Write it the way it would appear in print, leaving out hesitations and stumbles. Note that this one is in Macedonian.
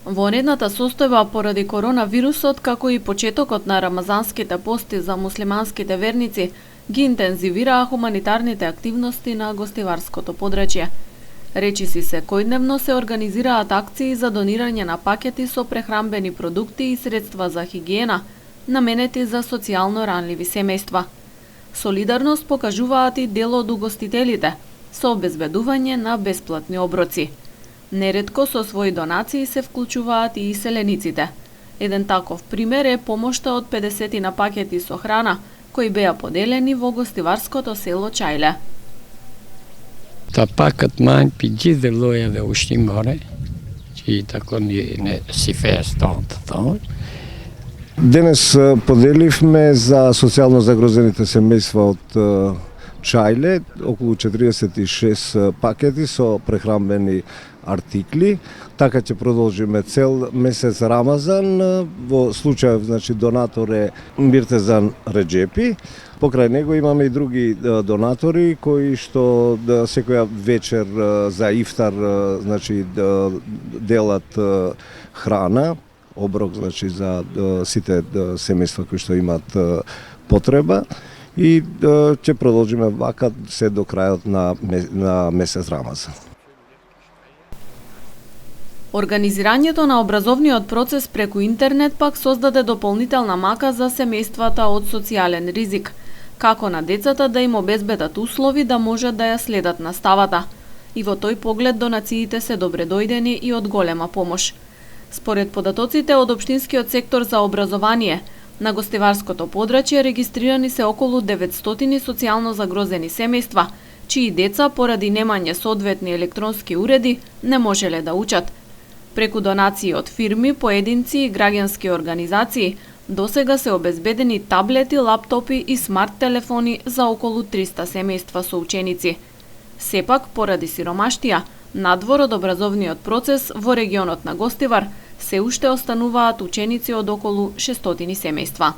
Вонредната состојба поради коронавирусот, како и почетокот на рамазанските пости за муслиманските верници, ги интензивираа хуманитарните активности на гостиварското подрачје. Речиси секојдневно се организираат акции за донирање на пакети со прехранбени продукти и средства за хигиена, наменети за социјално ранливи семејства. Солидарност покажуваат и дел од угостителите, со обезбедување на бесплатни оброци. Неретко со своји донации се вклучуваат и иселениците. Еден таков пример е помошта од 50 на пакети со храна, кои беа поделени во гостиварското село Чајле. Та пакет мај пиѓи де лоја де уштиморе, чи тако не си фестот. Денес поделивме за социјално загрозените семејства од Чајле околу 46 пакети со прехранбени артикли. Така ќе продолжиме цел месец Рамазан. Во случај, значи, донатор е Миртезан Реджепи. Покрај него имаме и други донатори кои што секоја вечер за ифтар, значи, делат храна, оброк, значи, за сите семејства кои што имаат потреба. И ќе продолжиме вака се до крајот на месец Рамазан. Организирањето на образовниот процес преку интернет пак создаде дополнителна мака за семејствата од социјален ризик, како на децата да им обезбедат услови да можат да ја следат наставата. И во тој поглед донациите се добредојдени и од голема помош. Според податоците од Општинскиот сектор за образование, на гостиварското подрачје регистрирани се околу 900 социјално загрозени семејства, чии деца поради немање соодветни електронски уреди не можеле да учат. Преку донации од фирми, поединци и граѓански организации, досега се обезбедени таблети, лаптопи и смарт телефони за околу 300 семејства со ученици. Сепак, поради сиромаштија, надвор од образовниот процес во регионот на Гостивар, се уште остануваат ученици од околу 600 семејства.